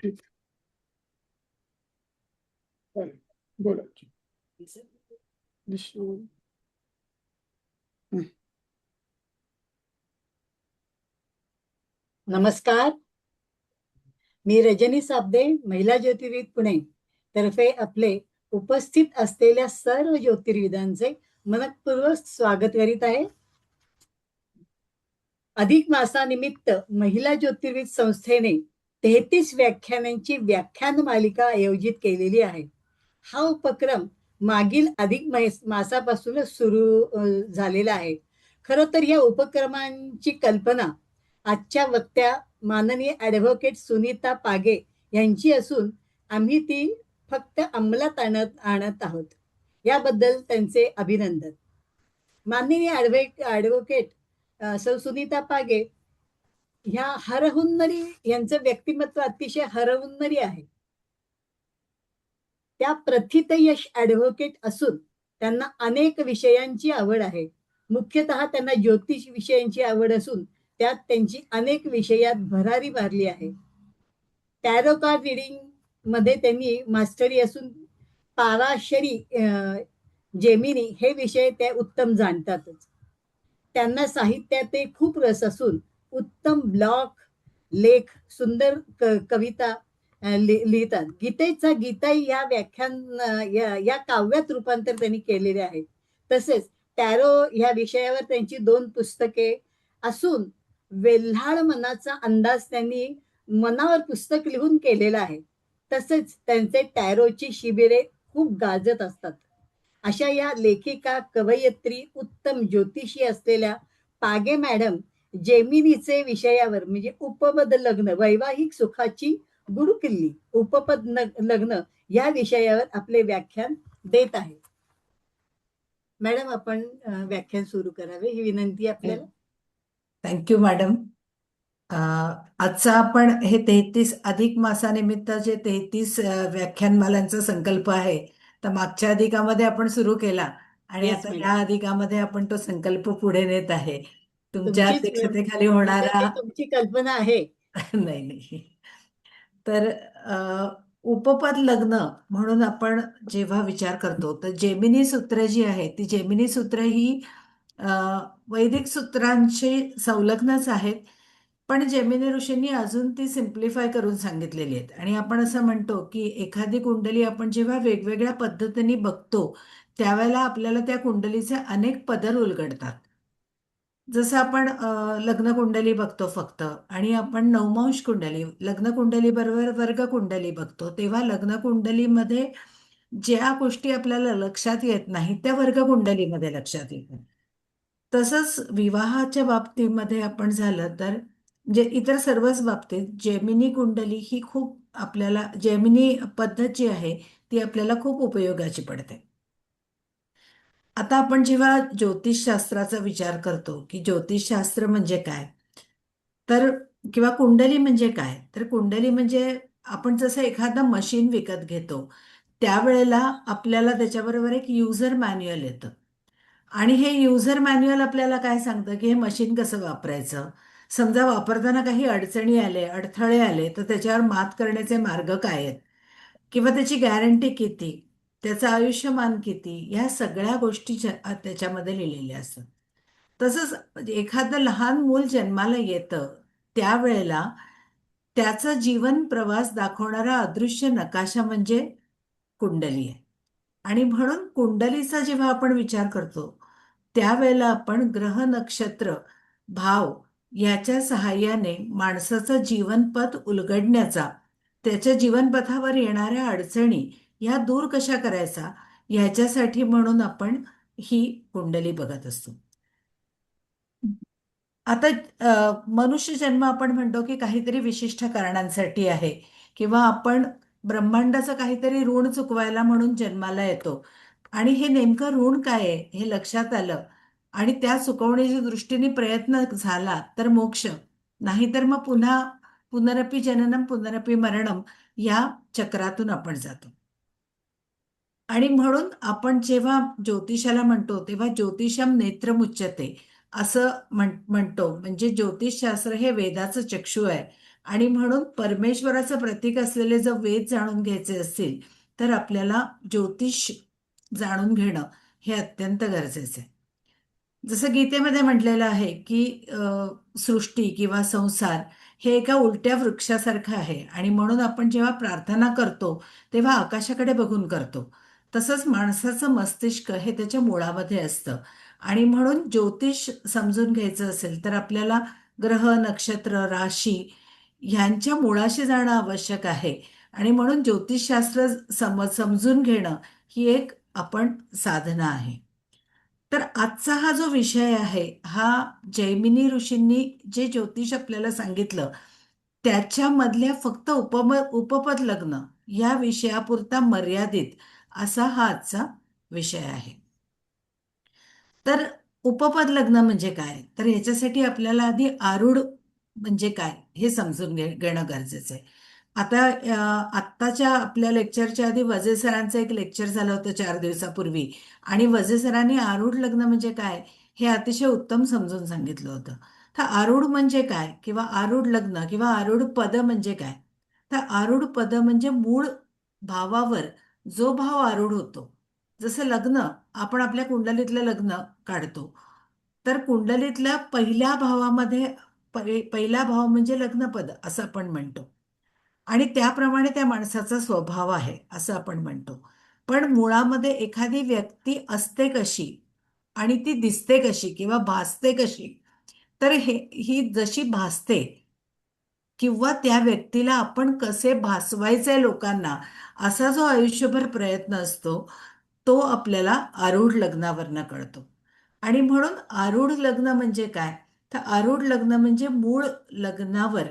ठीक. चालेल. बोला. विष्णू. नमस्कार, मी रजनी साबदे, महिला ज्योतिर्विद पुणे तर्फे आपले उपस्थित असलेल्या सर्व ज्योतिर्विदांचे मनपूर्वक स्वागत करीत आहे. अधिक मासानिमित्त महिला ज्योतिर्विद संस्थेने 33 व्याख्यानांची व्याख्यान मालिका आयोजित केलेली आहे. हा उपक्रम मागील अधिक मासापासूनच सुरू झालेला आहे. खरं तर या उपक्रमांची कल्पना आजच्या वक्त्या माननीय ॲडव्होकेट सुनीता पागे यांची असून आम्ही ती फक्त अंमलात आणत आहोत. याबद्दल त्यांचे अभिनंदन. माननीय ॲडव्होकेट सौ सुनीता पागे ह्या हरहुन्नरी, यांचं व्यक्तिमत्व अतिशय हरहुन्नरी आहे. त्या प्रथितयश ॲडव्होकेट असून त्यांना अनेक विषयांची आवड आहे. मुख्यतः त्यांना ज्योतिष विषयांची आवड असून त्यात त्यांची अनेक विषयात भरारी मारली आहे. टॅरो कार्ड रिडिंग मध्ये त्यांनी मास्टरी असून पाराशरी, जेमिनी हे विषय ते उत्तम जाणतातच. त्यांना साहित्यात खूप रस असून उत्तम ब्लॉग, लेख, सुंदर कविता लिहितात. गीता या व्याख्यान या काव्यात रूपांतर त्यांनी केलेले आहे. तसेच टॅरो या विषयावर त्यांची 2 पुस्तके असून वेल्हाळ मनाचा अंदाज त्यांनी मनावर पुस्तक लिहून केलेलं आहे. तसेच त्यांचे टॅरोची शिबिरे खूप गाजत असतात. अशा या लेखिका, कवयित्री, उत्तम ज्योतिषी असलेल्या पागे मॅडम जेमिनीचे विषयावर म्हणजे उपपद लग्न, वैवाहिक सुखाची गुरुकिल्ली, उपपद लग्न या विषयावर आपले व्याख्यान देत आहेत. मॅडम, आपण व्याख्यान सुरू करावे ही विनंती आपल्याला. Thank you madam. आजचा आपण हे 33 अधिक मासानिमित्ताचे 33 व्याख्यानमालांचा संकल्प आहे. तर मागच्या अधिकामध्ये आपण सुरू केला आणि आता या अधिकामध्ये आपण तो संकल्प पुढे नेत आहे. तुमच्या अध्यक्षतेखाली होणारा, तुमची कल्पना आहे. नाही. तर उपपद लग्न म्हणून आपण जेव्हा विचार करतो तर जेमिनी सूत्र जी आहे ती जेमिनी सूत्र ही वैदिक सूत्रांशी संलग्नच आहेत, पण जेमिनी ऋषींनी अजून ती सिम्प्लिफाय करून सांगितलेली आहेत. आणि आपण असं म्हणतो की एखादी कुंडली आपण जेव्हा वेगवेगळ्या पद्धतीने बघतो त्यावेळेला आपल्याला त्या कुंडलीचे अनेक पदर उलगडतात. जसं आपण लग्न कुंडली बघतो फक्त, आणि आपण नवमांश कुंडली, लग्न कुंडली बरोबर वर्ग कुंडली बघतो, तेव्हा लग्न कुंडलीमध्ये ज्या गोष्टी आपल्याला लक्षात येत नाही त्या वर्ग कुंडलीमध्ये लक्षात येतात. तसंच विवाहाच्या बाबतीमध्ये आपण झालं तर म्हणजे इतर सर्वच बाबतीत जेमिनी कुंडली ही खूप आपल्याला, जेमिनी पद्धत जी आहे ती आपल्याला खूप उपयोगाची पडते. आता आपण जेव्हा ज्योतिषशास्त्राचा विचार करतो की ज्योतिषशास्त्र म्हणजे काय, तर किंवा कुंडली म्हणजे काय, तर कुंडली म्हणजे आपण जसं एखादं मशीन विकत घेतो त्यावेळेला आपल्याला त्याच्याबरोबर एक युजर मॅन्युअल येतं आणि हे युजर मॅन्युअल आपल्याला काय सांगतं की हे मशीन कसं वापरायचं. समजा वापरताना काही अडचणी आले, अडथळे आले तर त्याच्यावर मात करण्याचे मार्ग काय आहेत, किंवा त्याची गॅरंटी किती, त्याचं आयुष्यमान किती, ह्या सगळ्या गोष्टी त्याच्यामध्ये लिहिलेल्या असतात. तसंच एखादं लहान मूल जन्माला येतं त्यावेळेला त्याचं जीवन प्रवास दाखवणारा अदृश्य नकाशा म्हणजे कुंडली आहे. आणि म्हणून कुंडलीचा जेव्हा आपण विचार करतो त्यावेळेला आपण ग्रह, नक्षत्र, भाव याच्या सहाय्याने माणसाचं जीवनपथ उलगडण्याचा, त्याच्या जीवनपथावर येणाऱ्या अडचणी या दूर कशा करायचा ह्याच्यासाठी म्हणून आपण ही कुंडली बघत असतो. आता मनुष्य जन्म आपण म्हणतो की काहीतरी विशिष्ट कारणांसाठी आहे, किंवा आपण ब्रह्मांडाचं काहीतरी ऋण चुकवायला म्हणून जन्माला येतो आणि हे नेमकं ऋण काय आहे हे लक्षात आलं आणि त्या चुकवण्याच्या दृष्टीने प्रयत्न झाला तर मोक्ष, नाहीतर मग पुन्हा पुनरपि जननम पुनरपि मरणम या चक्रातून आपण जातो. आणि म्हणून आपण जेव्हा ज्योतिषाला म्हणतो तेव्हा ज्योतिषम नेत्रमुच्यते असं म्हणतो, म्हणजे ज्योतिषशास्त्र हे वेदाचं चक्षु आहे आणि म्हणून परमेश्वराचं प्रतीक असलेले जर वेद जाणून घ्यायचे असतील तर आपल्याला ज्योतिष जाणून घेणं हे अत्यंत गरजेचं आहे. जसं गीतेमध्ये म्हटलेलं आहे की सृष्टी किंवा संसार हे एका उलट्या वृक्षासारखं आहे आणि म्हणून आपण जेव्हा प्रार्थना करतो तेव्हा आकाशाकडे बघून करतो. तसंच माणसाचं मस्तिष्क हे त्याच्या मुळामध्ये असतं आणि म्हणून ज्योतिष समजून घ्यायचं असेल तर आपल्याला ग्रह, नक्षत्र, राशी ह्यांच्या मुळाशी जाणं आवश्यक आहे आणि म्हणून ज्योतिषशास्त्र समजून घेणं ही एक आपण साधना आहे. तर आजचा हा जो विषय आहे हा जैमिनी ऋषींनी जे ज्योतिष आपल्याला सांगितलं त्याच्यामधल्या फक्त उपपद लग्न या विषयापुरता मर्यादित असा हा आजचा विषय आहे. तर उपपद लग्न म्हणजे काय, तर याच्यासाठी आपल्याला आधी आरूढ म्हणजे काय हे समजून घेणं गरजेचं आहे. आता आत्ताच्या आपल्या लेक्चरच्या आधी वजे सरांचं एक लेक्चर झालं होतं 4 दिवसापूर्वी आणि वजे सरांनी आरूढ लग्न म्हणजे काय हे अतिशय उत्तम समजून सांगितलं होतं. तर आरूढ म्हणजे काय किंवा आरूढ लग्न किंवा आरूढ पद म्हणजे काय, तर आरूढ पद म्हणजे मूळ भावावर जो भाव आरूढ होतो. जसं लग्न आपण आपल्या कुंडलीतलं लग्न काढतो तर कुंडलीतल्या पहिल्या भावामध्ये पहिला भाव म्हणजे लग्नपद असं आपण म्हणतो आणि त्याप्रमाणे त्या माणसाचा स्वभाव आहे असं आपण म्हणतो. पण मुळामध्ये एखादी व्यक्ती असते कशी आणि ती दिसते कशी किंवा भासते कशी, तर ही जशी भासते किंवा त्या व्यक्तीला आपण कसे भासवायचे लोकांना असा जो आयुष्यभर प्रयत्न असतो तो आपल्याला आरूढ लग्नावरनं कळतो. आणि म्हणून आरूढ लग्न म्हणजे काय, तर आरूढ लग्न म्हणजे मूळ लग्नावर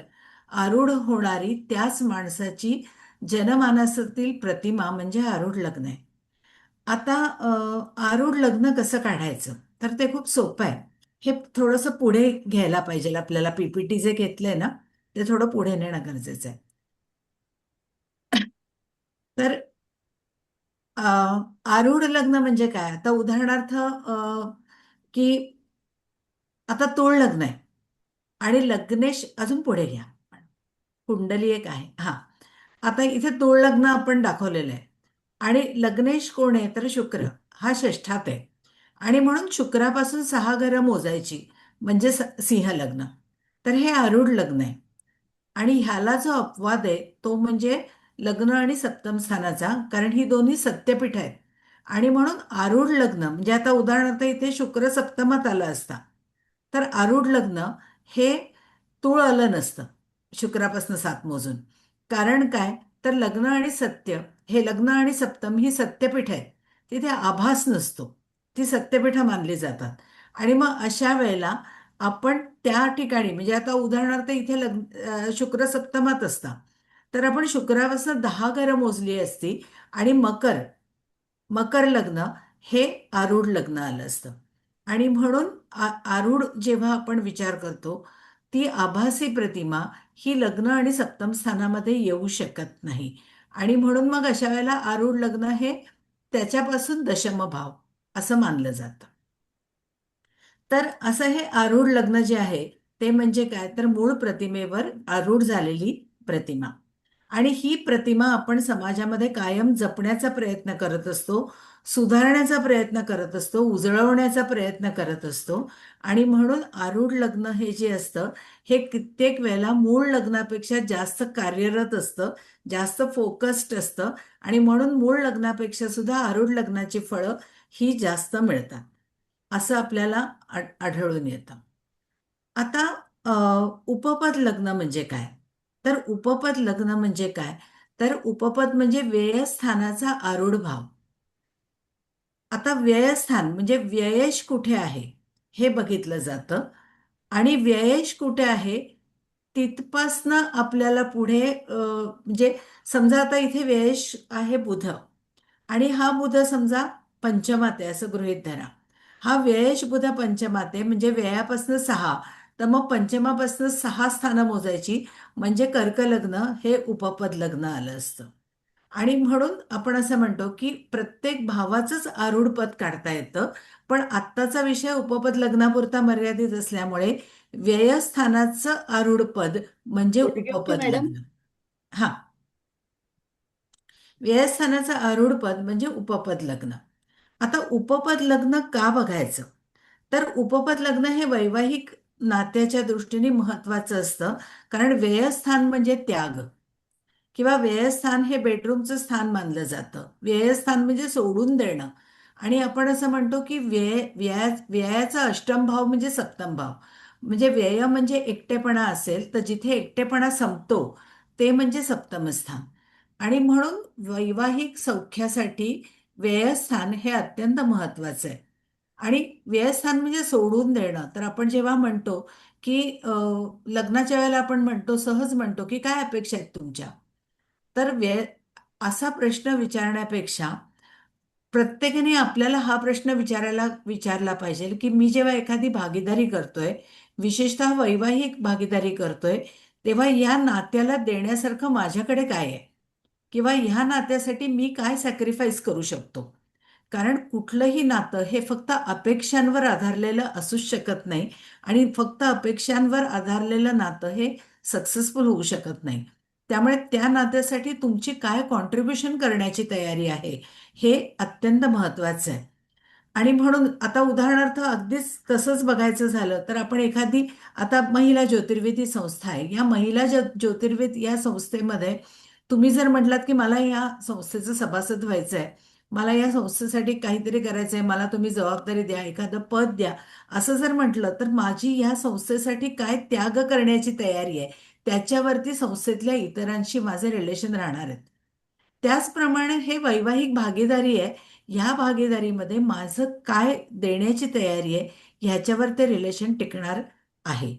आरूढ होणारी त्याच माणसाची जनमानसातील प्रतिमा म्हणजे आरूढ लग्न आहे. आता आरूढ लग्न कसं काढायचं, तर ते खूप सोपं आहे. हे थोडंसं पुढे घ्यायला पाहिजे आपल्याला, पीपीटी जे घेतलंय ना ते थोडं पुढे नेणं गरजेचं आहे. तर आरूढ लग्न म्हणजे काय, आता उदाहरणार्थ की आता तोळ लग्न आहे आणि लग्नेश अजून पुढे घ्या, कुंडली एक आहे हा. आता इथे तोळ लग्न आपण दाखवलेलं आहे आणि लग्नेश कोण आहे तर शुक्र हा षष्ठात आहे आणि म्हणून शुक्रापासून 6 घरं मोजायची म्हणजे सिंह लग्न. तर हे आरूढ लग्न आहे आणि ह्याला जो अपवाद आहे तो म्हणजे लग्न आणि सप्तम स्थानाचा, कारण ही दोन्ही सत्यपीठ आहेत आणि म्हणून आरूढ लग्न म्हणजे आता उदाहरणार्थ इथे शुक्र सप्तमात आला असता तर आरूढ लग्न हे तूळ आलं नसतं शुक्रापासून 7 मोजून. कारण काय, तर लग्न आणि सत्य हे लग्न आणि सप्तम ही सत्यपीठ आहेत, तिथे आभास नसतो, ती सत्यपीठ मानली जातात आणि मग अशा वेळेला आपण त्या ठिकाणी म्हणजे आता उदाहरणार्थ इथे शुक्र सप्तमात असता तर आपण शुक्रापासून 10 घरं मोजली असती आणि मकर मकर लग्न हे आरूढ लग्न आलं असतं आणि म्हणून आरूढ जेव्हा आपण विचार करतो ती आभासी प्रतिमा ही लग्न आणि सप्तम स्थानामध्ये येऊ शकत नाही आणि म्हणून मग अशा वेळेला आरूढ लग्न हे त्याच्यापासून दशम भाव असं मानलं जातं. तर असं हे आरूढ लग्न जे आहे ते म्हणजे काय, तर मूळ प्रतिमेवर आरूढ झालेली प्रतिमा आणि ही प्रतिमा आपण समाजामध्ये कायम जपण्याचा प्रयत्न करत असतो, सुधारण्याचा प्रयत्न करत असतो, उजळवण्याचा प्रयत्न करत असतो आणि म्हणून आरूढ लग्न हे जे असतं हे कित्येक वेळेला मूळ लग्नापेक्षा जास्त कार्यरत असतं, जास्त फोकस्ड असतं आणि म्हणून मूळ लग्नापेक्षा सुद्धा आरूढ लग्नाची फळं ही जास्त मिळतात असं आपल्याला आढळून येतं. आता उपपद लग्न म्हणजे काय, तर उपपद लग्न म्हणजे काय, तर उपपद म्हणजे व्ययस्थानाचा आरूढ भाव. आता व्ययस्थान म्हणजे व्ययश कुठे आहे हे बघितलं जातं आणि व्ययश कुठे आहे तिथपासनं आपल्याला पुढे म्हणजे समजा आता इथे व्ययश आहे बुध आणि हा बुध समजा पंचमात आहे असं गृहीत धरा. हा व्ययश बुध पंचमात आहे म्हणजे व्ययापासनं 6, तर मग पंचमापासनं 6 स्थानं मोजायची म्हणजे कर्क लग्न हे उपपद लग्न आलं असतं. आणि म्हणून आपण असं म्हणतो की प्रत्येक भावाचंच आरूढ पद काढता येतं. पण आत्ताचा विषय उपपद लग्नापुरता मर्यादित असल्यामुळे व्ययस्थानाचं आरूढ पद म्हणजे योग्य होते उपपद मॅडम. लग्न. हा, व्ययस्थानाचं आरूढ पद म्हणजे उपपद लग्न. आता उपपद लग्न का बघायचं? तर उपपद लग्न हे वैवाहिक नात्याच्या दृष्टीने महत्वाचं असतं. कारण व्ययस्थान म्हणजे त्याग, किंवा व्ययस्थान हे बेडरूमचं स्थान मानलं जातं. व्ययस्थान म्हणजे सोडून देणं. आणि आपण असं म्हणतो की व्ययाचा अष्टम भाव म्हणजे सप्तम भाव. म्हणजे व्यय म्हणजे एकटेपणा असेल तर जिथे एकटेपणा संपतो ते म्हणजे सप्तम स्थान. आणि म्हणून वैवाहिक सौख्यासाठी व्ययस्थान हे अत्यंत महत्वाचं आहे. आणि व्ययस्थान म्हणजे सोडून देणं. तर आपण जेव्हा म्हणतो की लग्नाच्या वेळेला आपण म्हणतो, सहज म्हणतो की काय अपेक्षा आहेत तुमच्या, तर असा प्रश्न विचारण्यापेक्षा प्रत्येकाने आपल्याला हा प्रश्न विचारला पाहिजे की मी जेव्हा एखादी भागीदारी करतोय, विशेषतः वैवाहिक भागीदारी करतोय, तेव्हा या नात्याला देण्यासारखं माझ्याकडे काय आहे, किंवा ह्या नात्यासाठी मी काय सॅक्रिफाईस करू शकतो. कारण कुठलंही नातं हे फक्त अपेक्षांवर आधारलेलं असूच शकत नाही. आणि फक्त अपेक्षांवर आधारलेलं नातं हे सक्सेसफुल होऊ शकत नाही. त्यामुळे त्या नात्यासाठी तुमची काय कॉन्ट्रीब्युशन करण्याची तयारी आहे हे अत्यंत महत्वाचं आहे. आणि म्हणून आता उदाहरणार्थ अगदीच तसंच बघायचं झालं तर आपण एखादी आता महिला ज्योतिर्विद ही संस्था आहे. या महिला ज्योतिर्विद या संस्थेमध्ये तुम्ही जर म्हटलात की मला या संस्थेचं सभासद व्हायचं आहे, मला या संस्थेसाठी काहीतरी करायचं आहे, मला तुम्ही जबाबदारी द्या, एखादं पद द्या, असं जर म्हटलं तर माझी या संस्थेसाठी काय त्याग करण्याची तयारी आहे त्याच्यावरती संस्थेतल्या इतरांशी माझे रिलेशन राहणार आहेत. त्याचप्रमाणे हे वैवाहिक भागीदारी आहे. ह्या भागीदारीमध्ये माझं काय देण्याची तयारी आहे ह्याच्यावर ते रिलेशन टिकणार आहे.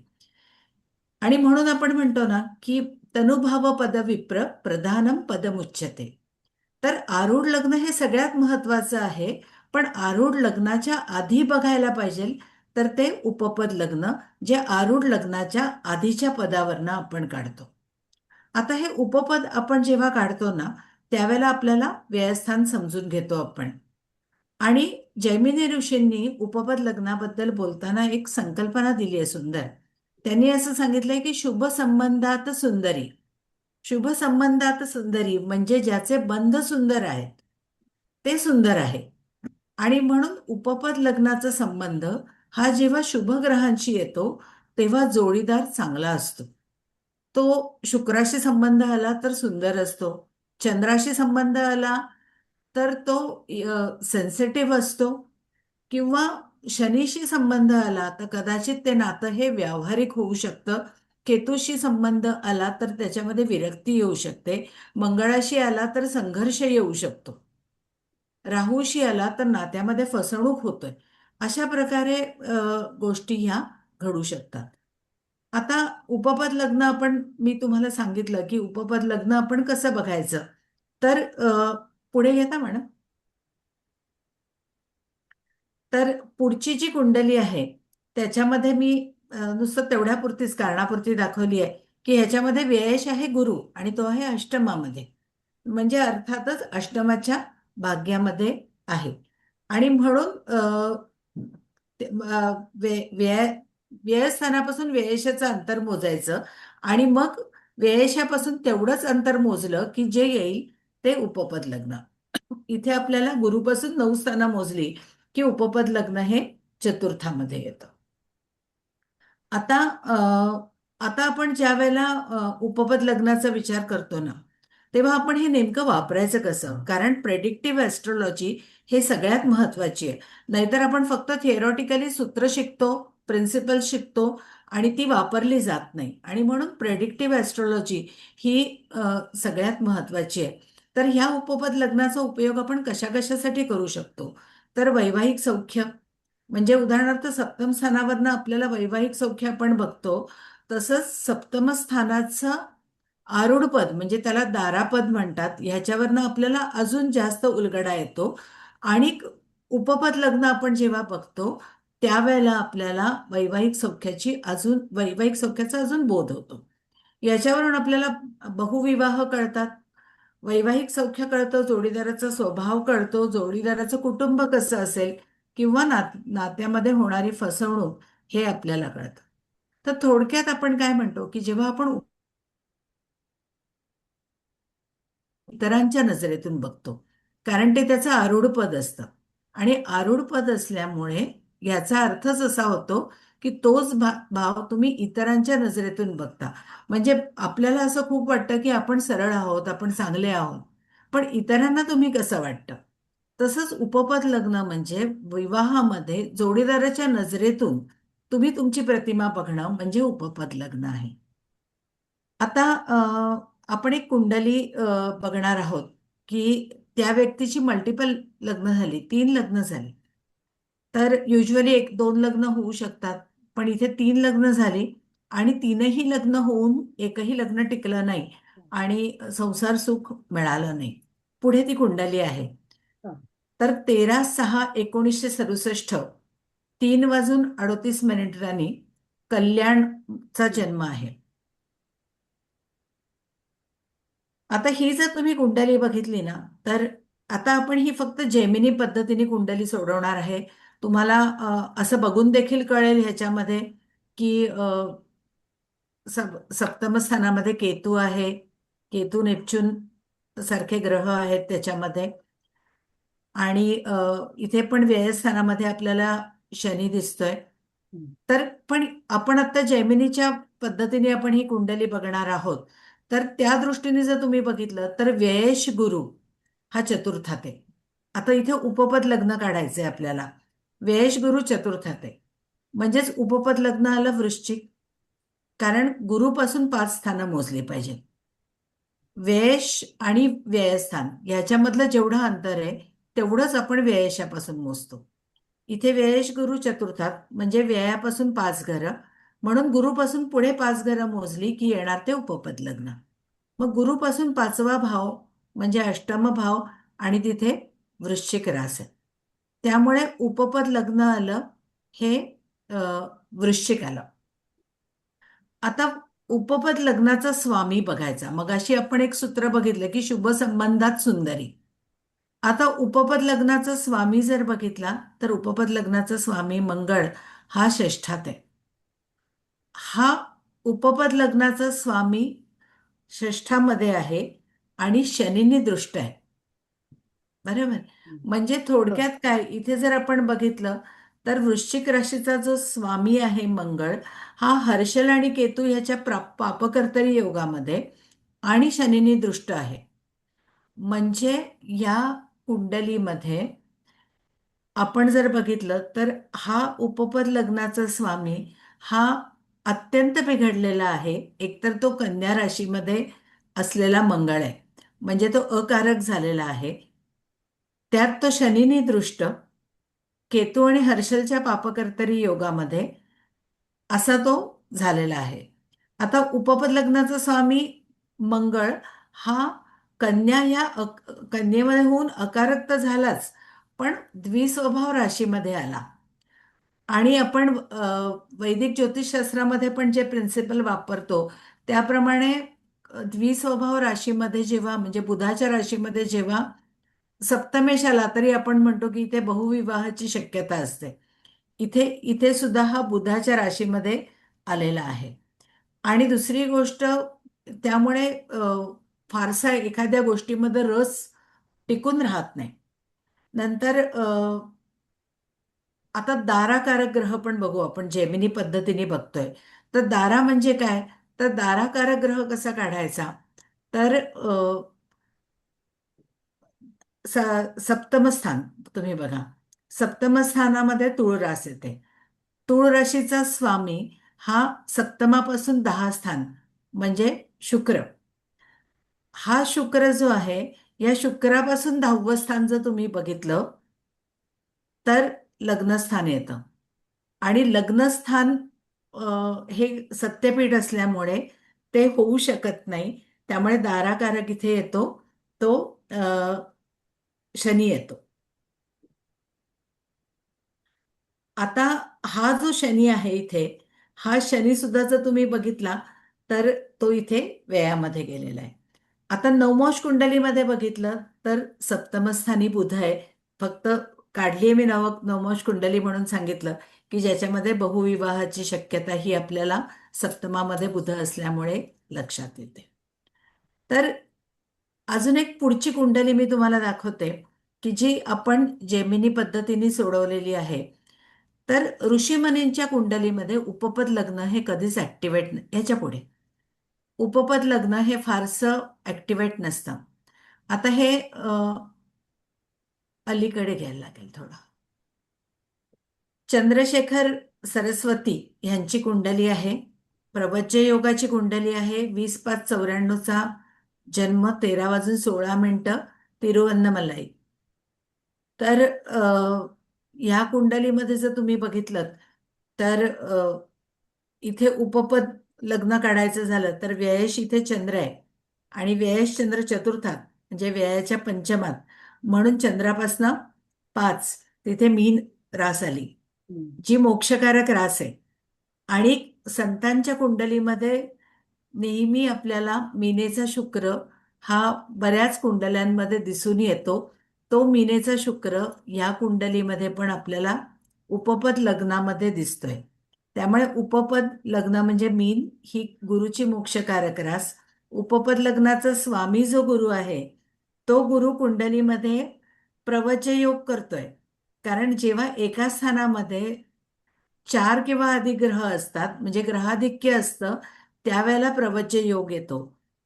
आणि म्हणून आपण म्हणतो ना की तनुभाव पद विप्र प्रधानम पदमुच्यते. तर आरूढ लग्न हे सगळ्यात महत्वाचं आहे. पण आरूढ लग्नाच्या आधी बघायला पाहिजे तर ते उपपद लग्न, जे आरूढ लग्नाच्या आधीच्या पदावरनं आपण काढतो. आता हे उपपद आपण जेव्हा काढतो ना त्यावेळेला आपल्याला व्ययस्थान समजून घेतो आपण. आणि जैमिनी ऋषींनी उपपद लग्नाबद्दल बोलताना एक संकल्पना दिली आहे सुंदर. त्यांनी असं सांगितलंय की शुभ संबंधात सुंदरी. शुभ संबंधात सुंदरी म्हणजे ज्याचे बंध सुंदर आहेत ते सुंदर आहे. आणि म्हणून उपपद लग्नाचा संबंध हा जेव्हा शुभ ग्रहांशी येतो तेव्हा जोडीदार चांगला असतो. तो शुक्राशी संबंध आला तर सुंदर असतो, चंद्राशी संबंध आला तर तो सेन्सिटिव्ह असतो, किंवा शनीशी संबंध आला तर कदाचित ते नातं हे व्यावहारिक होऊ शकतं. केतूशी संबंध आला तर त्याच्यामध्ये विरक्ती येऊ शकते. मंगळाशी आला तर संघर्ष येऊ शकतो. राहूशी आला तर नात्यामध्ये फसवणूक होतोय. अशा प्रकारे गोष्टी ह्या घडू शकतात. आता उपपद लग्न मी तुम्हाला सांगितलं की उपपद लग्न आपण कसं बघायचं. तर पुढे घेता मॅडम. तर पुढची जी कुंडली आहे त्याच्यामध्ये मी नुसतं तेवढ्यापुरतीच कारणापुरती दाखवली आहे की ह्याच्यामध्ये व्ययश आहे गुरु आणि तो आहे अष्टमामध्ये. म्हणजे अर्थातच अष्टमाच्या भाग्यामध्ये आहे. आणि म्हणून व्यय व्ययस्थानापासून व्ययशाचं अंतर मोजायचं. आणि मग व्ययशापासून तेवढंच अंतर मोजलं की जे येईल ते उपपद लग्न. इथे आपल्याला गुरुपासून 9 स्थानं मोजली की उपपद लग्न हे चतुर्थामध्ये येतं. आता आता आपण ज्या वेळेला उपपद लग्नाचा विचार करतो ना तेव्हा आपण हे नेमकं वापरायचं कसं. कारण प्रेडिक्टिव्ह ॲस्ट्रॉलॉजी हे सगळ्यात महत्वाची आहे. नाहीतर आपण फक्त थिअरॉटिकली सूत्र शिकतो, प्रिन्सिपल शिकतो आणि ती वापरली जात नाही. आणि म्हणून प्रेडिक्टिव्ह ॲस्ट्रॉलॉजी ही सगळ्यात महत्वाची आहे. तर ह्या उपपद लग्नाचा उपयोग आपण कशा कशासाठी करू शकतो. तर वैवाहिक सौख्य, म्हणजे उदाहरणार्थ सप्तम स्थानावरनं आपल्याला वैवाहिक सौख्य आपण बघतो. तसंच सप्तम स्थानाचं आरूढ पद म्हणजे त्याला दारापद म्हणतात, ह्याच्यावरनं आपल्याला अजून जास्त उलगडा येतो. आणि उपपद लग्न आपण जेव्हा बघतो त्यावेळेला आपल्याला वैवाहिक सौख्याचा अजून बोध होतो. याच्यावरून आपल्याला बहुविवाह कळतात, वैवाहिक सौख्य कळतं, जोडीदाराचा स्वभाव कळतो, जोडीदाराचं कुटुंब कसं असेल किंवा नात्यामध्ये होणारी फसवणूक हे आपल्याला कळतं. तर थोडक्यात आपण काय म्हणतो की जेव्हा आपण इतरांच्या नजरेतून बघतो, कारण ते त्याचं आरूढ पद असतं आणि आरूढ पद असल्यामुळे याचा अर्थच असा होतो की तोच भाव तुम्ही इतरांच्या नजरेतून बघता. म्हणजे आपल्याला असं खूप वाटतं की आपण सरळ आहोत, आपण चांगले आहोत, पण इतरांना तुम्ही कसं वाटतं. तसंच उपपद लग्न म्हणजे विवाहामध्ये जोडीदाराच्या नजरेतून तुम्ही तुमची प्रतिमा बघणं म्हणजे उपपद लग्न आहे. आता आपण एक कुंडली बघणार आहोत की त्या व्यक्तीची मल्टिपल लग्न झाली, 3 लग्न झाली. तर युजली 1-2 लग्न होऊ शकतात, पण इथे 3 लग्न झाली आणि 3ही लग्न होऊन एकही लग्न टिकलं नाही आणि संसार सुख मिळालं नाही. पुढे ती कुंडली आहे. हा. तर 13/6/1967 3:38 कल्याणचा जन्म आहे. आता ही जर तुम्ही कुंडली बघितली ना, तर आता आपण ही फक्त जेमिनी पद्धतीने कुंडली सोडवणार आहे. तुम्हाला असं बघून देखील कळेल ह्याच्यामध्ये की सप्तम स्थानामध्ये केतू आहे, केतू नेपच्यून सारखे ग्रह आहेत त्याच्यामध्ये. आणि इथे पण व्ययस्थानामध्ये आपल्याला शनी दिसतोय. तर पण आपण आता जैमिनीच्या पद्धतीने आपण ही कुंडली बघणार आहोत. तर त्या दृष्टीने जर तुम्ही बघितलं तर व्ययेश गुरु हा चतुर्थात आहे. आता इथे उपपद लग्न काढायचंय आपल्याला. व्ययेश गुरु चतुर्थात आहे, म्हणजेच उपपद लग्न आलं वृश्चिक, कारण गुरुपासून 5 स्थानं मोजली पाहिजे. व्ययश आणि व्ययस्थान याच्यामधलं जेवढं अंतर आहे तेवढंच आपण व्ययशापासून मोजतो. इथे व्ययश गुरु चतुर्थात म्हणजे व्ययापासून 5 घरं, म्हणून गुरुपासून पुढे 5 घरं मोजली की येणार ते उपपद लग्न. मग गुरुपासून 5वा भाव म्हणजे अष्टम भाव आणि तिथे वृश्चिक रास आहे. त्यामुळे उपपद लग्न आलं हे वृश्चिक आलं. आता उपपद लग्नाचा स्वामी बघायचा. मगाशी आपण एक सूत्र बघितलं की शुभ संबंधात सुंदरी. आता उपपद लग्नाचा स्वामी जर बघितला तर उपपद लग्नाचा स्वामी मंगळ हा षष्ठात आहे. हा उपपद लग्नाचा स्वामी षष्ठामध्ये आहे आणि शनीनी दृष्ट आहे. बरोबर. म्हणजे थोडक्यात काय इथे जर आपण बघितलं तर वृश्चिक राशीचा जो स्वामी आहे मंगळ हा हर्षल आणि केतू ह्याच्या पापकर्तरी योगामध्ये आणि शनीनी दृष्ट आहे. म्हणजे या कुंडलीमध्ये आपण जर बघितलं तर हा उपपद लग्नाचा स्वामी हा अत्यंत बिघडलेला आहे. एकतर तो कन्या राशीमध्ये असलेला मंगळ आहे, म्हणजे तो अकारक झालेला आहे. त्यात तो शनीनी दृष्ट, केतू आणि हर्षलच्या पापकर्तरी योगामध्ये असा तो झालेला आहे. आता उपपद लग्नाचा स्वामी मंगळ हा कन्या या कन्येमध्ये होऊन अकारक तर झालाच, पण द्विस्वभाव राशीमध्ये आला. आणि आपण वैदिक ज्योतिषशास्त्रामध्ये पण जे प्रिन्सिपल वापरतो त्याप्रमाणे द्विस्वभाव राशीमध्ये जेव्हा म्हणजे बुधाच्या राशीमध्ये जेव्हा सप्तमेश आला तरी आपण म्हणतो की इथे बहुविवाहाची शक्यता असते. इथे इथे सुद्धा हा बुधाच्या राशीमध्ये आलेला आहे. आणि दुसरी गोष्ट त्यामुळे फारसा एखाद्या गोष्टीमध्ये रस टिकून राहत नाही. नंतर आता दाराकारक ग्रह पण बघू आपण जेमिनी पद्धतीने बघतोय. तर दारा म्हणजे काय, तर दाराकारक ग्रह कसा काढायचा, तर सप्तम स्थान तुम्ही बघा. सप्तम स्थानामध्ये तुळ रास येते. तुळ राशीचा स्वामी हा सप्तमापासून 10 स्थान म्हणजे शुक्र. हा शुक्र जो आहे या शुक्रापासून 10वं स्थान जर तुम्ही बघितलं तर लग्नस्थान येतं. आणि लग्नस्थान हे सत्यपीठ असल्यामुळे ते होऊ शकत नाही. त्यामुळे दाराकारक इथे येतो तो शनी येतो. आता हा जो शनी आहे इथे, हा शनी सुद्धा जर तुम्ही बघितला तर तो इथे व्ययामध्ये गेलेला आहे. आता नवमोश कुंडलीमध्ये बघितलं तर सप्तमस्थानी बुध आहे. फक्त काढली मी नवमोश कुंडली म्हणून सांगितलं की ज्याच्यामध्ये बहुविवाहाची शक्यता ही आपल्याला सप्तमामध्ये बुध असल्यामुळे लक्षात येते. तर अजून एक पुढची कुंडली मी तुम्हाला दाखवते की जी आपण जेमिनी पद्धतीने सोडवलेली आहे. तर ऋषीमुनींच्या कुंडलीमध्ये उपपद लग्न हे कधीच ऍक्टिव्हेट ह्याच्या पुढे उपपद लग्न हे फारसं ऍक्टिव्हेट नसतं. आता हे अलीकडे घ्यायला लागेल थोडं. चंद्रशेखर सरस्वती यांची कुंडली आहे. प्रवज्य योगाची कुंडली आहे. 20/5/94चा जन्म, 13 वाजून 16 मिनिटं, तिरुवन्नमलाई. तर ह्या कुंडलीमध्ये जर तुम्ही बघितलं तर इथे उपपद लग्न काढायचं झालं तर व्ययश इथे चंद्र आहे आणि व्ययश चंद्र चतुर्थात म्हणजे व्ययाच्या पंचमात, म्हणून चंद्रापासनं 5 तिथे मीन रास आली जी मोक्षकारक रास आहे. आणि संतांच्या कुंडलीमध्ये नेहमी आपल्याला मीनेचा शुक्र हा बऱ्याच कुंडल्यांमध्ये दिसून येतो. तो मीनेचा शुक्र या कुंडलीमध्ये पण आपल्याला उपपद लग्नामध्ये दिसतोय. त्यामुळे उपपद लग्न म्हणजे मीन ही गुरुची मोक्षकारक रास. उपपद लग्नाचा स्वामी जो गुरु आहे तो गुरु कुंडलीमध्ये प्रवच योग करतोय. कारण जेव्हा एका स्थानामध्ये 4 किंवा अधिक ग्रह असतात म्हणजे ग्रहाधिक्य असतं त्यावेळेला प्रवच योग येतो.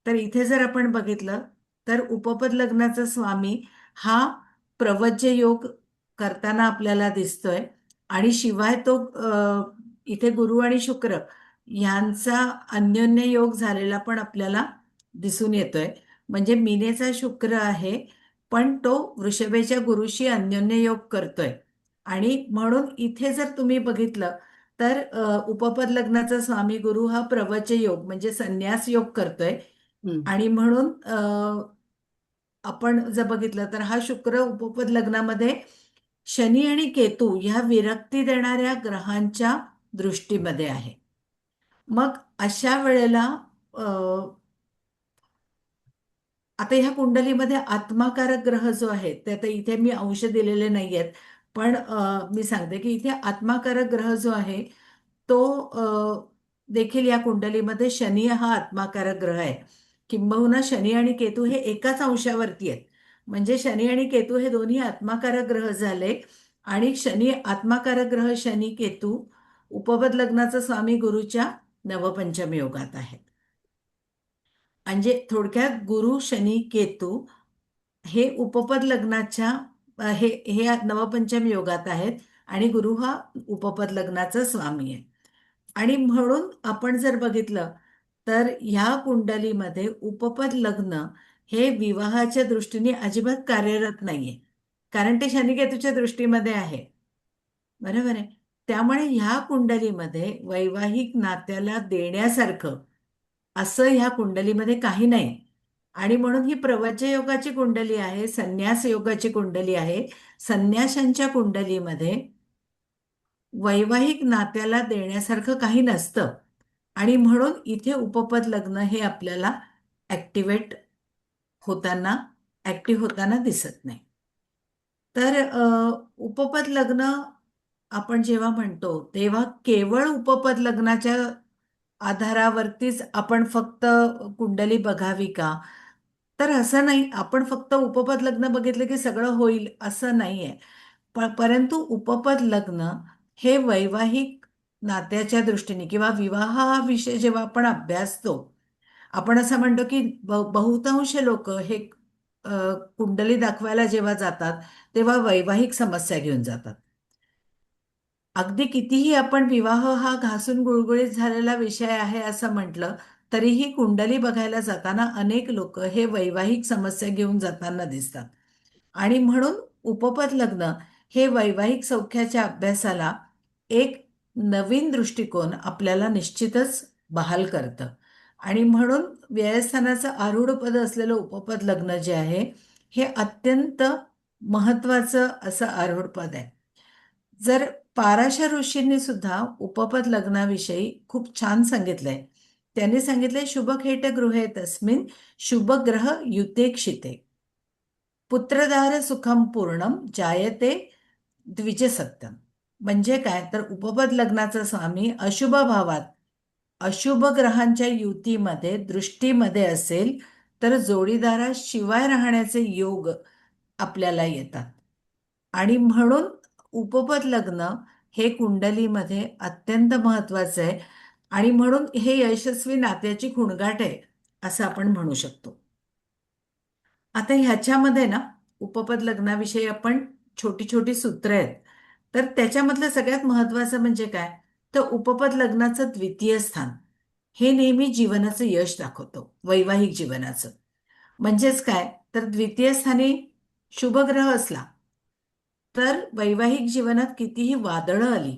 तर इथे जर आपण बघितलं तर उपपद लग्नाचा स्वामी हा प्रवच योग करताना आपल्याला दिसतोय. आणि शिवाय तो इथे गुरु आणि शुक्र यांचा अन्योन्य योग झालेला पण आपल्याला दिसून येतोय. म्हणजे मीनेचा शुक्र आहे पण तो वृषभेच्या गुरुशी अन्योन्य योग करतोय. आणि म्हणून इथे जर तुम्ही बघितलं तर उपपद लग्नाचा स्वामी गुरु हा प्रवच योग म्हणजे संन्यास योग करतोय. आणि म्हणून आपण जर बघितलं तर हा शुक्र उपपद लग्नामध्ये शनी आणि केतू ह्या विरक्ती देणाऱ्या ग्रहांच्या दृष्टीमध्ये आहे. मग अशा वेळेला आता ह्या कुंडलीमध्ये आत्माकारक ग्रह जो आहे ते आता इथे मी अंश दिलेले नाही आहेत पण मी सांगते की इथे आत्माकारक ग्रह जो आहे तो देखील या कुंडलीमध्ये शनी हा आत्माकारक ग्रह आहे. किंबहुना शनी आणि केतू हे एकाच अंशावरती आहेत. म्हणजे शनी आणि केतू हे दोन्ही आत्माकारक ग्रह झाले. आणि शनी आत्माकारक ग्रह शनी केतू उपपद लग्नाचा स्वामी गुरुच्या नवपंचम योगात आहेत. म्हणजे थोडक्यात गुरु शनी केतू हे उपपद लग्नाच्या हे हे नवपंचम योगात आहेत आणि गुरु हा उपपद लग्नाचा स्वामी आहे. आणि म्हणून आपण जर बघितलं तर ह्या कुंडलीमध्ये उपपद लग्न हे विवाहाच्या दृष्टीने अजिबात कार्यरत नाहीये. कारण ते शनिकेतूच्या दृष्टीमध्ये आहे. बरोबर आहे. त्यामुळे ह्या कुंडलीमध्ये वैवाहिक नात्याला देण्यासारखं असं ह्या कुंडलीमध्ये काही नाही. आणि म्हणून ही प्रवच योगाची कुंडली आहे, संन्यास योगाची कुंडली आहे. संन्याशांच्या कुंडलीमध्ये वैवाहिक नात्याला देण्यासारखं काही नसतं. आणि म्हणून इथे उपपद लग्न हे आपल्याला ऍक्टिव्हेट होताना ऍक्टिव्ह होताना दिसत नाही. तर उपपद लग्न आपण जेव्हा म्हणतो तेव्हा केवळ उपपद लग्नाच्या आधारावरतीच आपण फक्त कुंडली बघावी का? तर असं नाही. आपण फक्त उपपद लग्न बघितलं की सगळं होईल असं नाहीये. परंतु उपपद लग्न हे वैवाहिक नात्याच्या दृष्टीने किंवा विवाह हा विषय जेव्हा आपण अभ्यासतो आपण असं म्हणतो की बहुतांश लोक हे कुंडली दाखवायला जेव्हा जातात तेव्हा वैवाहिक समस्या घेऊन जातात. अगदी कितीही आपण विवाह हा घासून गुळगुळीत झालेला विषय आहे असं म्हटलं तरीही कुंडली बघायला जाताना अनेक लोक हे वैवाहिक समस्या घेऊन जाताना दिसतात. आणि म्हणून उपपद लग्न हे वैवाहिक सौख्याच्या अभ्यासाला एक नवीन दृष्टिकोन आपल्याला निश्चितच बहाल करतं. आणि म्हणून व्ययस्थानाचं आरूढ पद असलेलं उपपद लग्न जे आहे हे अत्यंत महत्वाचं असं आरूढ पद आहे. जर पाराशर ऋषींनी सुद्धा उपपद लग्नाविषयी खूप छान सांगितलंय त्यांनी सांगितले शुभखेट गृहे तस्मिन शुभग्रह युतेक्षिते पुत्रदार सुखम पूर्णम जायते द्विजसत्यम. म्हणजे काय तर उपपद लग्नाचा स्वामी अशुभ भावात अशुभ ग्रहांच्या युतीमध्ये दृष्टीमध्ये असेल तर जोडीदाराशिवाय राहण्याचे योग आपल्याला येतात. आणि म्हणून उपपद लग्न हे कुंडलीमध्ये अत्यंत महत्वाचं आहे आणि म्हणून हे यशस्वी नात्याची खुणगाठ आहे असं आपण म्हणू शकतो. आता ह्याच्यामध्ये ना उपपद लग्नाविषयी आपण छोटी छोटी सूत्र आहेत. तर त्याच्यामधलं सगळ्यात महत्वाचं म्हणजे काय तर उपपद लग्नाचं द्वितीय स्थान हे नेहमी जीवनाचं यश दाखवतो, वैवाहिक जीवनाचं. म्हणजेच काय तर द्वितीय स्थानी शुभग्रह असला तर वैवाहिक जीवनात कितीही वादळं आली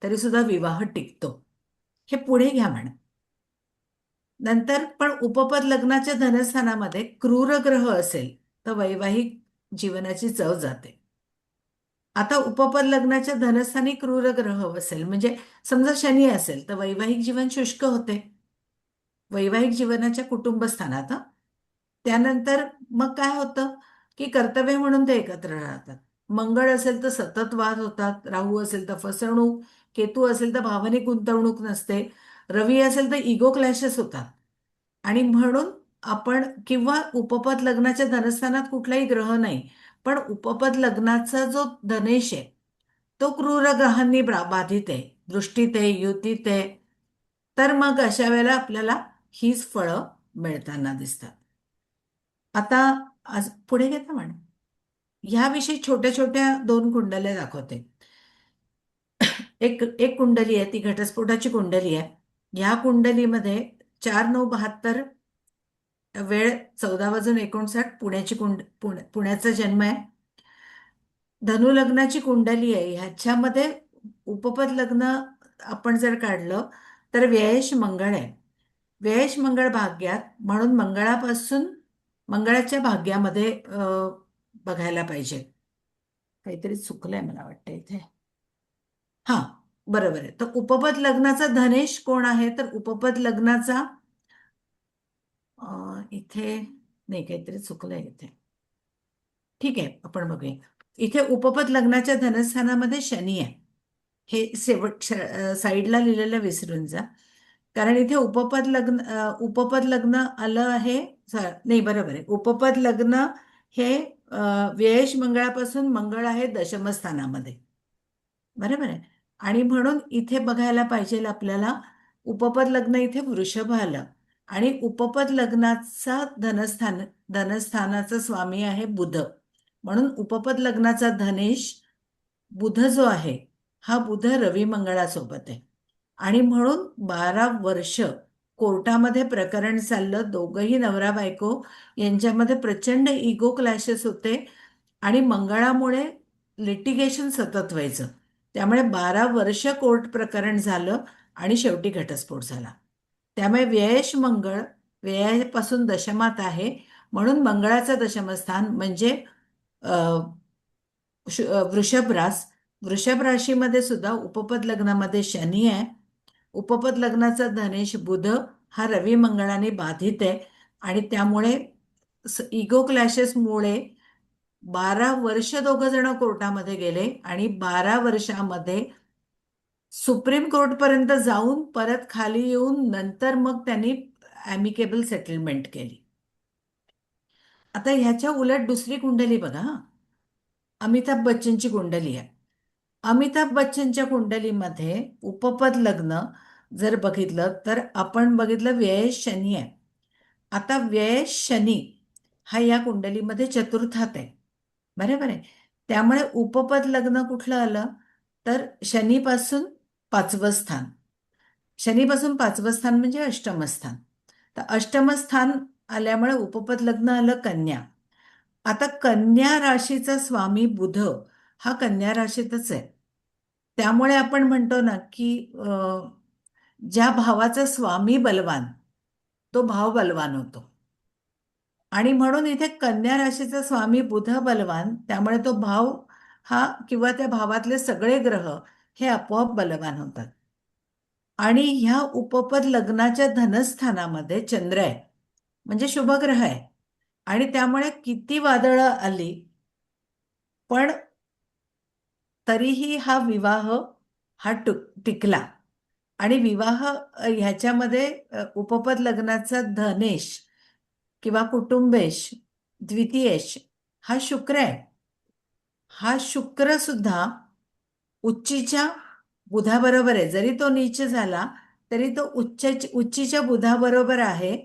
तरी सुद्धा विवाह टिकतो. हे पुढे घ्या म्हणा. नंतर पण उपपद लग्नाच्या धनस्थानामध्ये क्रूर ग्रह असेल तर वैवाहिक जीवनाची चव जाते. आता उपपद लग्नाच्या धनस्थानी क्रूर ग्रह असेल म्हणजे समजा शनी असेल तर वैवाहिक जीवन शुष्क होते, वैवाहिक जीवनाच्या कुटुंबस्थानात. त्यानंतर मग काय होतं की कर्तव्य म्हणून ते एकत्र राहतात. मंगळ असेल तर सतत वाद होतात, राहू असेल तर फसवणूक, केतू असेल तर भावनिक गुंतवणूक नसते, रवी असेल तर इगो क्लॅशेस होतात. आणि म्हणून आपण किंवा उपपद लग्नाच्या धनस्थानात कुठलाही ग्रह नाही पण उपपद लग्नाचा जो धनेश आहे तो क्रूर ग्रहांनी बाधित आहे, दृष्टीत आहे, युतीत आहे. तर मग अशा वेळेला आपल्याला हीच फळं मिळताना दिसतात. आता आज पुढे घेता म्हण ह्याविषयी छोट्या छोट्या 2 कुंडल्या दाखवते. एक एक कुंडली आहे ती घटस्फोटाची कुंडली आहे. ह्या कुंडलीमध्ये 4/9/72 वेळ 14:59 पुण्याचा जन्म आहे. धनु लग्नाची कुंडली आहे. ह्याच्यामध्ये उपपद लग्न आपण जर काढलं तर व्ययश मंगळ आहे. व्ययश मंगळ भाग्यात म्हणून मंगळाच्या भाग्यामध्ये बघायला पाहिजे. काहीतरी चुकलंय मला वाटतं इथे. हा बरोबर आहे. तर उपपद लग्नाचा धनेश कोण आहे तर उपपद लग्नाचा इथे नाही, काहीतरी चुकलंय इथे. ठीक आहे आपण बघूया. इथे उपपद लग्नाच्या धनस्थानामध्ये शनी आहे. हे साईडला लिहिलेलं विसरून जा, कारण इथे उपपद लग्न आलं आहे. नाही बरोबर आहे, उपपद लग्न हे व्ययश मंगळापासून मंगळ आहे दशमस्थानामध्ये, बरोबर आहे. आणि म्हणून इथे बघायला पाहिजे आपल्याला उपपद लग्न इथे वृषभ आलं आणि उपपद लग्नाचा धनस्थानाचा स्वामी आहे बुध. म्हणून उपपद लग्नाचा धनेश बुध जो आहे हा बुध रवी मंगळासोबत आहे. आणि म्हणून 12 वर्ष कोर्टामध्ये प्रकरण चाललं. दोघंही नवरा बायको यांच्यामध्ये प्रचंड इगो क्लॅशेस होते आणि मंगळामुळे लिटिगेशन सतत व्हायचं. त्यामुळे 12 वर्ष कोर्ट प्रकरण झालं आणि शेवटी घटस्फोट झाला. त्यामुळे व्ययश मंगळ व्ययापासून दशमात आहे म्हणून मंगळाचं दशमस्थान म्हणजे वृषभ राशीमध्ये सुद्धा उपपद लग्नामध्ये शनी आहे. उपपद लग्नाचा धनेश बुध हा रवी मंगळाने बाधित आहे आणि त्यामुळे इगो क्लॅशेसमुळे 12 वर्ष दोघं जण कोर्टामध्ये गेले आणि 12 वर्षामध्ये सुप्रीम कोर्टपर्यंत जाऊन परत खाली येऊन नंतर मग त्यांनी ॲमिकेबल सेटलमेंट केली. आता ह्याच्या उलट दुसरी कुंडली बघा. अमिताभ बच्चनची कुंडली आहे. अमिताभ बच्चनच्या कुंडलीमध्ये उपपद लग्न जर बघितलं तर आपण बघितलं व्ययश शनी आहे. आता व्ययश शनी हा या कुंडलीमध्ये चतुर्थात आहे, बरोबर आहे. त्यामुळे उपपद लग्न कुठलं आलं तर शनीपासून 5वं स्थान. शनीपासून 5वं स्थान म्हणजे अष्टमस्थान. तर अष्टमस्थान आल्यामुळे उपपद लग्न आलं कन्या. आता कन्या राशीचा स्वामी बुध हा कन्या राशीतच आहे. त्यामुळे आपण म्हणतो ना की ज्या भावाचा स्वामी बलवान तो भाव बलवान होतो. आणि म्हणून इथे कन्या राशीचा स्वामी बुध बलवान, त्यामुळे तो भाव हा किंवा त्या भावातले सगळे ग्रह हे आपोआप बलवान होतात. आणि ह्या उपपद लग्नाच्या धनस्थानामध्ये चंद्र आहे, म्हणजे शुभग्रह आहे. आणि त्यामुळे किती वादळं आली पण तरीही हा विवाह हा टिकला. आणि विवाह ह्याच्यामध्ये उपपद लग्नाचा धनेश किंवा कुटुंबेश, द्वितीयेश हा शुक्र आहे. हा शुक्र सुद्धा उच्चीच्या बुधाबरोबर आहे. जरी तो नीच झाला तरी तो उच्चीच्या बुधाबरोबर आहे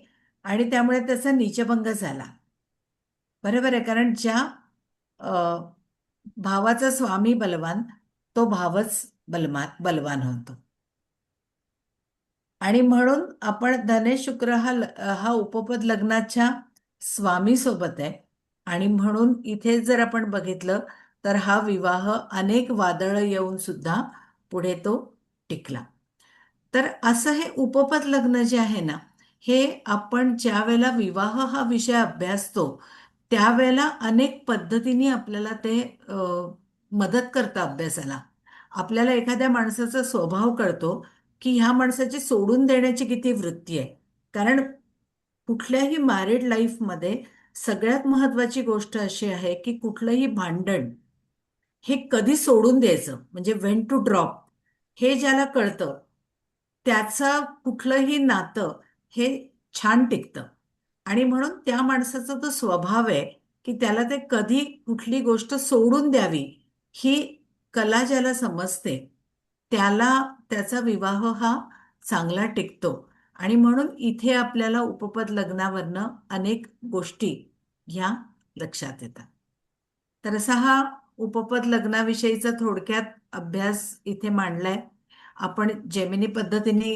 आणि त्यामुळे त्याचा नीचभंग झाला. बरोबर आहे, कारण ज्या अ, भावाचा स्वामी बलवान तो भावच बलवान होतो. आणि म्हणून आपण धनेश शुक्र हा उपपद लग्नाच्या स्वामी सोबत आहे. आणि म्हणून इथे जर आपण बघितलं तर हा विवाह अनेक वादळ येऊन सुद्धा पुढे तो टिकला. तर असं हे उपपद लग्न जे आहे ना, हे आपण ज्या वेळेला विवाह हा विषय अभ्यासतो त्यावेळेला अनेक पद्धतीने आपल्याला ते मदत करतं अभ्यासाला. आपल्याला एखाद्या माणसाचा स्वभाव कळतो की ह्या माणसाची सोडून देण्याची किती वृत्ती आहे. कारण कुठल्याही मॅरिड लाईफमध्ये सगळ्यात महत्वाची गोष्ट अशी आहे की कुठलंही भांडण हे कधी सोडून द्यायचं, म्हणजे व्हेन टू ड्रॉप, हे ज्याला कळतं त्याचं कुठलंही नातं हे छान टिकतं. आणि म्हणून त्या माणसाचा तो स्वभाव आहे की त्याला ते कधी कुठली गोष्ट सोडून द्यावी ही कला ज्याला समजते त्याला त्याचा विवाह हा चांगला टिकतो. आणि म्हणून इथे आपल्याला उपपद लग्नावरनं अनेक गोष्टी ह्या लक्षात येतात. तर असा हा उपपद लग्नाविषयीचा थोडक्यात अभ्यास इथे मांडलाय. आपण जेमिनी पद्धतीने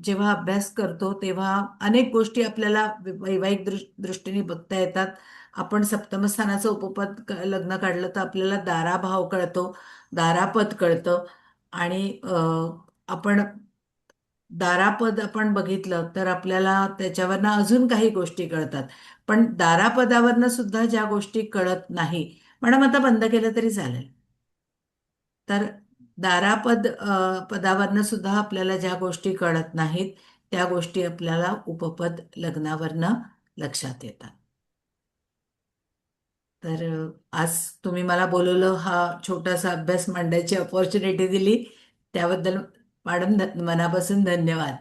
जेव्हा अभ्यास करतो तेव्हा अनेक गोष्टी आपल्याला वैवाहिक दृष्टीने बघता येतात. आपण सप्तमस्थानाचं उपपद लग्न काढलं तर आपल्याला दाराभाव कळतो, दारापद कळतं. आणि आपण दारापद आपण बघितलं तर आपल्याला त्याच्यावरनं अजून काही गोष्टी कळतात. पण दारापदावरनं सुद्धा ज्या गोष्टी कळत नाही, मॅडम आता बंद केलं तरी चालेल. तर दारापद पदावरनं सुद्धा आपल्याला ज्या गोष्टी कळत नाहीत त्या गोष्टी आपल्याला उपपद लग्नावरनं लक्षात येतात. तर आज तुम्ही मला बोलवलं, हा छोटासा अभ्यास मांडायची अपॉर्च्युनिटी दिली त्याबद्दल मॅडम मनापासून धन्यवाद.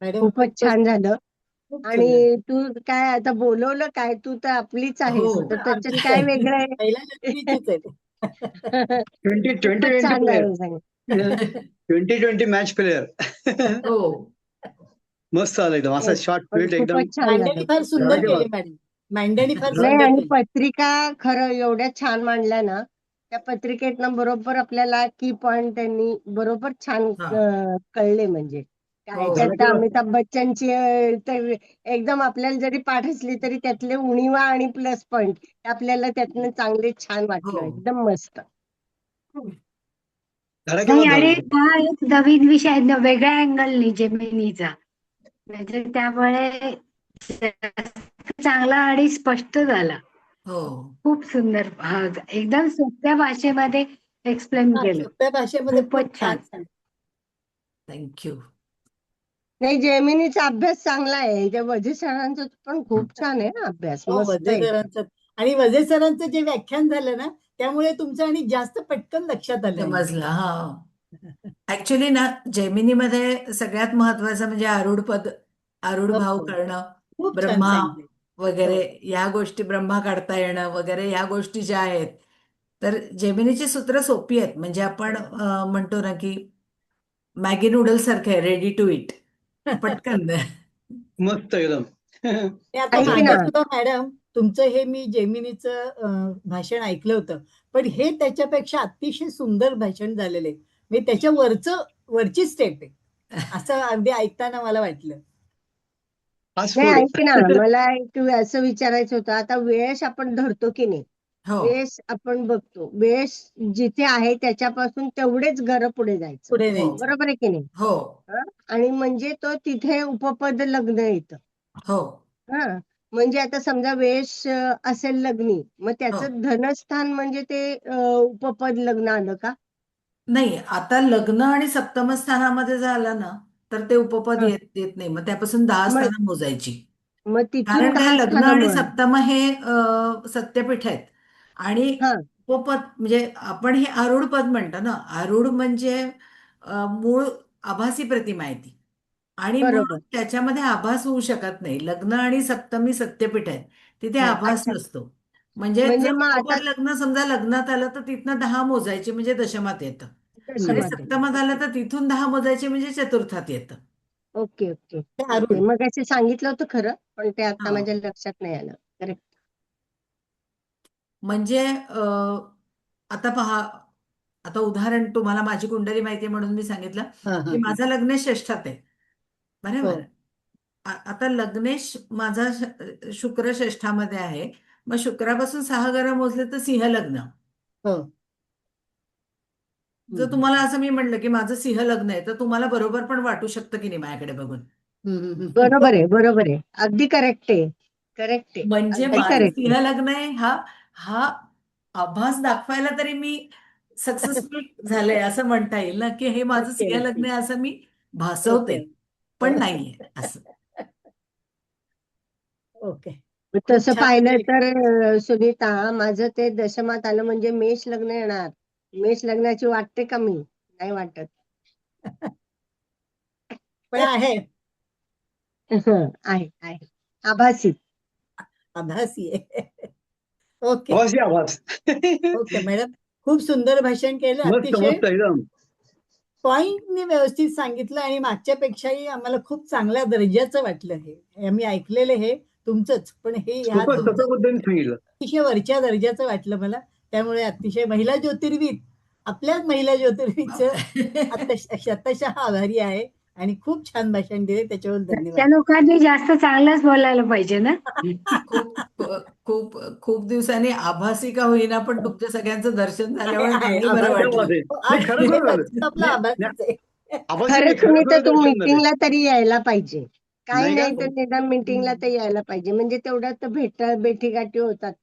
मॅडम खूपच छान झालं. खूप सुंदर. आणि तू काय आता बोलवलं काय, तू तर आपलीच हो, आहेस, तर त्याच्यात आमची काय वेगळं आहे? पहिल्या जन्मीचीच आहे ते. 2020 खूपच छान player. झालं सांग. 2020 मॅच प्लेयर. हो. मस्त आलं एकदम असं शॉर्ट पण ट्विट एकदम. खूपच छान मांडणी झालं. फार सुंदर धडाकेबाज. केली मॅडम. मांडणी फार बरोबर. नाही, सुंदर आणि केली. पत्रिका खरं एवढ्या छान मांडल्या ना, त्या पत्रिकेतनं बरोबर आपल्याला की पॉइंट त्यांनी बरोबर छान हा. कळले. म्हणजे काय हो. त्यात अमिताभ बच्चनची तर एकदम आपल्याला जरी पाठ असली तरी त्यातले उणिवा आणि प्लस पॉइंट आपल्याला त्यातनं चांगले छान वाटलं. हो. एकदम मस्त. धडाकेबाज नाही, आणि झालं. हा एक नवीन विषय आहे ना, वेगळ्या अँगलनी जेमिनीचा, म्हणजे त्यामुळे चांगला आणि स्पष्ट झाला. हो. खूप सुंदर. हा, एकदम सोप्या भाषेमध्ये एक्सप्लेन हा, केलं. सोप्या भाषेमध्ये खूप खूपच छान छान. सांगितलं. थँक्यू. नाही, जेमिनीचा अभ्यास चांगला आहे. त्या वझे सरांचा पण खूप छान आहे ना अभ्यास, हो, मस्त वझे आहे. सरांचं आणि वझे सरांचं जे व्याख्यान झालं ना त्यामुळे तुमचं आणि जास्त पटकन लक्षात आलं. समजलं. हा, ऍक्च्युली ना जेमिनीमध्ये सगळ्यात महत्वाचं म्हणजे आरूढ भाव हो, करणं, खूप छान ब्रह्मा सांगितलं. वगैरे हो. या गोष्टी, ब्रह्मा काढता येणं वगैरे या गोष्टी ज्या आहेत, तर जेमिनीची सूत्र सोपी आहेत. म्हणजे आपण म्हणतो ना की मॅगी नूडल्स सारखे आहे, रेडी टू इट, पटकन. मस्त एकदम. ते आता ऐक मागे ना, सुद्धा मॅडम तुमचं हे मी जेमिनीचं भाषण ऐकलं होतं, पण हे त्याच्यापेक्षा अतिशय सुंदर भाषण झालेलं आहे. म्हणजे त्याच्या वरची स्टेप आहे असं अगदी ऐकताना मला वाटलं. फास्ट नाही फूड. ऐक ना, मला एक असं विचारायचं होतं. आता वेळेस आपण धरतो की नाही, हो. वेळेस आपण बघतो, वेळेस जिथे आहे त्याच्यापासून तेवढेच घरं पुढे जायचं, पुढे हो. न्यायचं. बरोबर आहे की नाही? हो. हं? आणि म्हणजे तो तिथे उपपद लग्न येतं. हो. हा, म्हणजे आता समजा वेश असेल लग्नी, मग हो. त्याचं धनस्थान म्हणजे ते उपपद लग्न आलं का? नाही, आता लग्न आणि सप्तम स्थानामध्ये झालं ना तर ते उपपद हा. येत नाही. मग त्यापासून 10 मग स्थानं मोजायची. मग तिथून कारण काय, 10 लग्न स्थानं आणि मिळाली. सप्तम हे सत्यपीठ आहेत. आणि हा उपपद म्हणजे आपण हे आरूढ पद म्हणतो ना. आरूढ म्हणजे मूळ आभासी प्रतिमा आहे ती. आणि बरोबर. म्हणून त्याच्यामध्ये आभास होऊ शकत नाही. लग्न आणि सप्तमी सत्य आहेत, तिथे हा, आभास अच्छा. नसतो. म्हणजे म्हणजे जर मग आता उपपद लग्न समजा लग्नात आलं तर तिथनं 10 मोजायचे म्हणजे दशमात येतं. आणि दशमात येतं. सप्तमात आलं तर तिथून 10 मोजायचे म्हणजे चतुर्थात येतं. ओके ओके ते ओके. आरूढ. मग असं सांगितलं होतं खरं, पण ते आता हा. माझ्या लक्षात नाही आलं. करेक्ट. म्हणजे आता पहा, आता उदाहरण, तुम्हाला माझी कुंडली माहिती आहे म्हणून मी सांगितलं हा हा की माझं लग्नेश षष्ठात आहे. हो बरोबर. आता लग्नेश माझा शुक्र षष्ठामध्ये आहे. मग शुक्रापासून 6 घरं मोजले तर सिंह लग्न. हो जर तुम्हाला असं मी म्हणलं की माझं सिंह लग्न आहे तर तुम्हाला बरोबर पण वाटू शकतं की नाही माझ्याकडे बघून. बरोबर आहे, बरोबर आहे. अगदी करेक्ट आहे. करेक्ट आहे. म्हणजे अगदी माझं करेक्ट आहे. सिंह लग्न आहे हा हा आभास दाखवायला तरी मी सक्सेसफुल झालंय असं म्हणता येईल ना, की हे माझं नक्की सिंह लग्न नक्की. आहे असं मी ओके भासवते, पण नाहीये असं. ओके. मग खूप तसं छान पाहिलं म्हणजे तर सुनीता, माझं ते दशमात आलं म्हणजे मेष लग्न येणार. मेष लग्नाची वाटते का मी? नाही वाटत. पण आहे आहे आहे. आभासी. आभासी आहे. ओके आवाज आहे, आवाज. ओके मॅडम, खूप सुंदर भाषण केलं. मस्त अतिशय मस्त एकदम. पॉइंटने व्यवस्थित सांगितलं आणि मागच्या पेक्षाही आम्हाला खूप चांगल्या दर्जाचं वाटलं. हे आम्ही ऐकलेलं हे तुमचंच, पण हे ह्या खूपच तुमचं सोप्या पद्धतीने सांगितलं. अतिशय वरच्या दर्जाचं वाटलं मला. त्यामुळे अतिशय महिला ज्योतिर्विद, आपल्याच महिला ज्योतिर्विदचं शतशः आभारी आहे आणि खूप छान भाषण दिले, त्याच्यावर त्या धन्यवाद. लोकांनी जास्त चांगलंच बोलायला पाहिजे ना. खूप खूप खूप दिवसांनी आभासी का होईना पण तुमच्या सगळ्यांचं दर्शन झाल्यामुळे आहे नेहमी बरं आभासी. आवाज वाटलं. आहे. हो, नाही, आज खरं हे खरं दर्शन आपलं आभासीच आहे. आवाज खरं नाही, खरं सुनीता, खरं तू दर्शन झाले. मीटिंगला तरी यायला पाहिजे. काही नाही का? नाही तर निदान मीटिंगला तर यायला पाहिजे. म्हणजे तेवढ्यात तर भेटीगाठी होतात ना.